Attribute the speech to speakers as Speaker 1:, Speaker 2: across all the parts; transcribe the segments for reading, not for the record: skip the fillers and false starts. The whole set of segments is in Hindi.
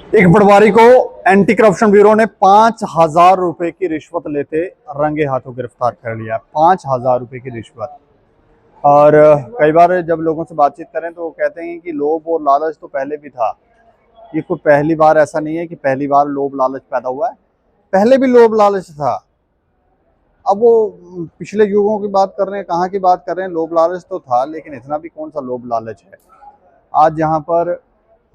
Speaker 1: एक पटवारी को एंटी करप्शन ब्यूरो ने 5,000 रुपए की रिश्वत लेते रंगे हाथों गिरफ्तार कर लिया। 5,000 रुपए की रिश्वत। और कई बार जब लोगों से बातचीत करें तो वो कहते हैं कि लोभ और लालच तो पहले भी था। ये कोई पहली बार ऐसा नहीं है कि पहली बार लोभ लालच पैदा हुआ है, पहले भी लोभ लालच था। अब वो पिछले युगों की बात कर रहे हैं, कहाँ की बात कर रहे हैं, लोभ लालच तो था, लेकिन इतना भी कौन सा लोभ लालच है। आज यहाँ पर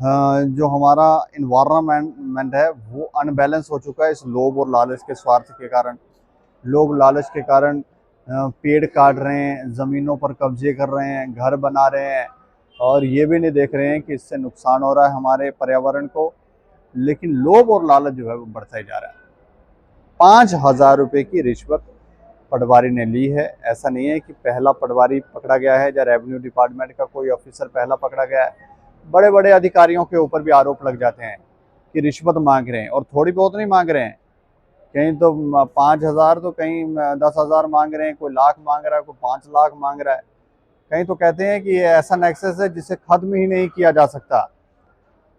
Speaker 1: जो हमारा इन्वायरमेंट है वो अनबैलेंस हो चुका है इस लोभ और लालच के स्वार्थ के कारण। लोग लालच के कारण पेड़ काट रहे हैं, ज़मीनों पर कब्जे कर रहे हैं, घर बना रहे हैं, और ये भी नहीं देख रहे हैं कि इससे नुकसान हो रहा है हमारे पर्यावरण को। लेकिन लोभ और लालच जो है वो बढ़ता ही जा रहा है। 5,000 रुपये की रिश्वत पटवारी ने ली है। ऐसा नहीं है कि पहला पटवारी पकड़ा गया है या रेवेन्यू डिपार्टमेंट का कोई ऑफिसर पहला पकड़ा गया है। बड़े बड़े अधिकारियों के ऊपर भी आरोप लग जाते हैं कि रिश्वत मांग रहे हैं, और थोड़ी बहुत नहीं मांग रहे हैं। कहीं तो 5,000 तो कहीं 10,000 मांग रहे हैं, कोई लाख मांग रहा है, कोई 5 लाख मांग रहा है। कहीं तो कहते हैं कि ये ऐसा नेक्सस है जिसे खत्म ही नहीं किया जा सकता।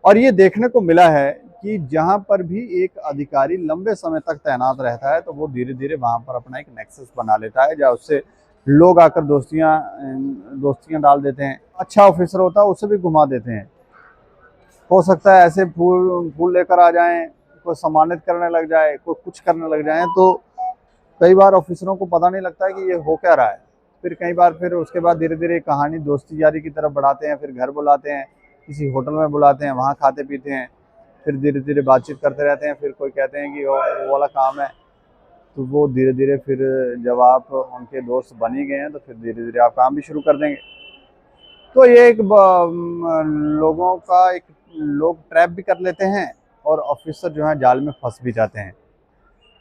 Speaker 1: और ये देखने को मिला है कि जहां पर भी एक अधिकारी लंबे समय तक तैनात रहता है तो वो धीरे धीरे वहां पर अपना एक नेक्सस बना लेता है, जहाँ उससे लोग आकर दोस्तियां डाल देते हैं। अच्छा ऑफिसर होता है उसे भी घुमा देते हैं। हो सकता है ऐसे फूल फूल लेकर आ जाएं, कोई सम्मानित करने लग जाए, कोई कुछ करने लग जाए, तो कई बार ऑफिसरों को पता नहीं लगता है कि ये हो क्या रहा है। फिर कई बार फिर उसके बाद धीरे धीरे कहानी दोस्ती यारी की तरफ बढ़ाते हैं, फिर घर बुलाते हैं, किसी होटल में बुलाते हैं, वहाँ खाते पीते हैं, फिर धीरे धीरे बातचीत करते रहते हैं। फिर कोई कहते हैं कि वो वाला काम है, तो वो धीरे धीरे फिर जब आप उनके दोस्त बन ही गए हैं तो फिर धीरे धीरे आप काम भी शुरू कर देंगे। तो ये एक लोगों का एक लोग ट्रैप भी कर लेते हैं और ऑफिसर जो है जाल में फंस भी जाते हैं।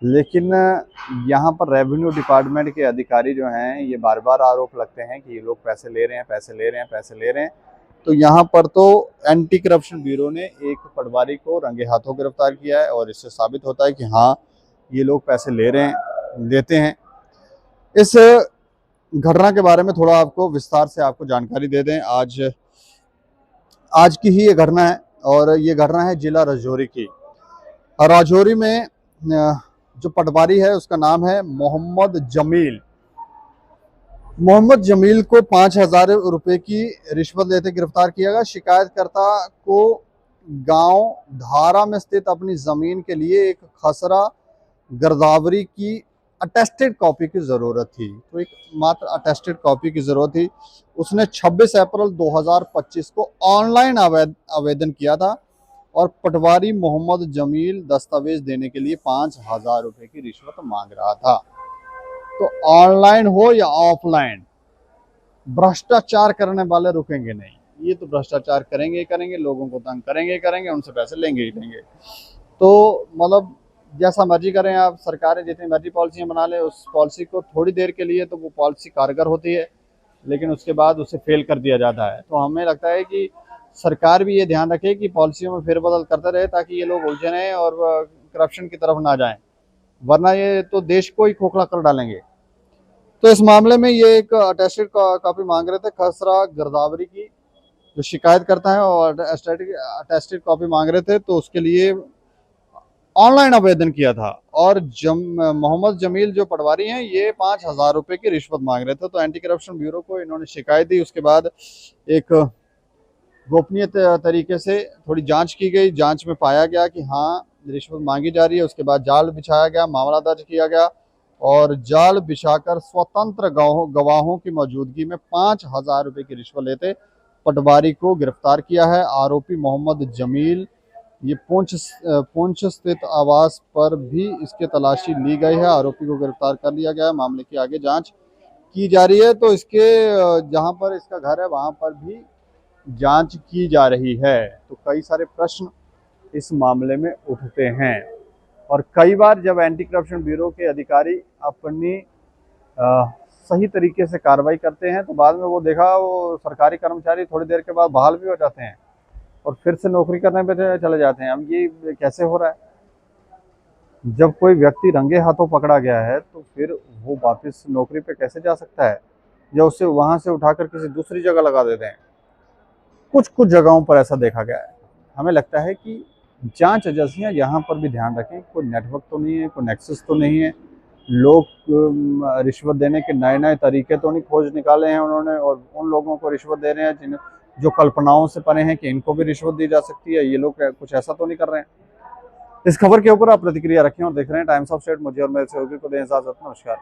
Speaker 1: लेकिन यहाँ पर रेवेन्यू डिपार्टमेंट के अधिकारी जो हैं ये बार बार आरोप लगते हैं कि ये लोग पैसे ले रहे हैं, पैसे ले रहे हैं, पैसे ले रहे हैं। तो यहाँ पर तो एंटी करप्शन ब्यूरो ने एक पटवारी को रंगे हाथों गिरफ्तार किया है, और इससे साबित होता है कि हाँ, ये लोग पैसे ले रहे हैं, लेते हैं। इस घटना के बारे में थोड़ा आपको विस्तार से आपको जानकारी दे दें। आज की ही ये घटना है, और ये घटना है जिला राजौरी की। राजौरी में जो पटवारी है उसका नाम है मोहम्मद जमील। मोहम्मद जमील को 5,000 रुपए की रिश्वत लेते गिरफ्तार किया गया। शिकायतकर्ता को गांव धारा में स्थित अपनी जमीन के लिए एक खसरा गिरदावरी की अटेस्टेड कॉपी की जरूरत थी। तो एक मात्र अटेस्टेड कॉपी की जरूरत थी। उसने 26 अप्रैल 2025 को ऑनलाइन आवेदन किया था, और पटवारी मोहम्मद जमील दस्तावेज देने के लिए 5,000 रुपए की रिश्वत मांग रहा था। तो ऑनलाइन हो या ऑफलाइन, भ्रष्टाचार करने वाले रुकेंगे नहीं। ये तो भ्रष्टाचार करेंगे ही करेंगे, लोगों को तंग करेंगे ही करेंगे, उनसे पैसे लेंगे ही लेंगे। तो मतलब जैसा मर्जी करें आप, सरकारें जितनी मर्जी पॉलिसियां बना ले, उस पॉलिसी को थोड़ी देर के लिए तो वो पॉलिसी कारगर होती है, लेकिन उसके बाद उसे फेल कर दिया जाता है। तो हमें लगता है कि सरकार भी ये ध्यान रखे कि पॉलिसियों में फेरबदल करते रहे, ताकि ये लोग उलझे रहें और करप्शन की तरफ ना जाएं, वरना ये तो देश को ही खोखला कर डालेंगे। तो इस मामले में ये एक अटेस्टेड कॉपी मांग रहे थे, खसरा गिरदावरी की। जो शिकायत करता है और अटेस्टेड कॉपी मांग रहे थे, तो उसके लिए ऑनलाइन आवेदन किया था। और मोहम्मद जमील जो पटवारी हैं ये 5,000 रुपए की रिश्वत मांग रहे थे। तो एंटी करप्शन ब्यूरो को इन्होंने शिकायत दी। उसके बाद एक गोपनीय तरीके से थोड़ी जांच की गई। जांच में पाया गया कि हाँ, रिश्वत मांगी जा रही है। उसके बाद जाल बिछाया गया, मामला दर्ज किया गया, और जाल बिछाकर स्वतंत्र गवाहों की मौजूदगी में 5,000 रुपए की रिश्वत लेते पटवारी को गिरफ्तार किया है। आरोपी मोहम्मद जमील, ये पुंछ स्थित आवास पर भी इसके तलाशी ली गई है। आरोपी को गिरफ्तार कर लिया गया है। मामले की आगे जांच की जा रही है। तो इसके जहां पर इसका घर है वहां पर भी जांच की जा रही है। तो कई सारे प्रश्न इस मामले में उठते हैं, और कई बार जब एंटी करप्शन ब्यूरो के अधिकारी अपनी सही तरीके से कार्रवाई करते हैं तो बाद में वो सरकारी कर्मचारी थोड़ी देर के बाद बहाल भी हो जाते हैं और फिर से नौकरी करने पे चले जाते हैं। अब ये कैसे हो रहा है? जब कोई व्यक्ति रंगे हाथों पकड़ा गया है तो फिर वो वापस नौकरी पे कैसे जा सकता है, या उसे वहां से उठाकर किसी दूसरी जगह लगा देते हैं। कुछ कुछ जगहों पर ऐसा देखा गया है। हमें लगता है कि जांच एजेंसियां यहाँ पर भी ध्यान रखें, कोई नेटवर्क तो नहीं है, कोई नेक्सस तो नहीं है, लोग रिश्वत देने के नए नए तरीके तो नहीं खोज निकाले हैं उन्होंने और उन लोगों को रिश्वत दे रहे हैं जिन्हें जो कल्पनाओं से परे हैं कि इनको भी रिश्वत दी जा सकती है। ये लोग कुछ ऐसा तो नहीं कर रहे हैं। इस खबर के ऊपर आप प्रतिक्रिया रखें और देख रहे हैं टाइम्स ऑफ स्टेट। मुझे और मेरे सहयोगी को दें इजाजत। नमस्कार।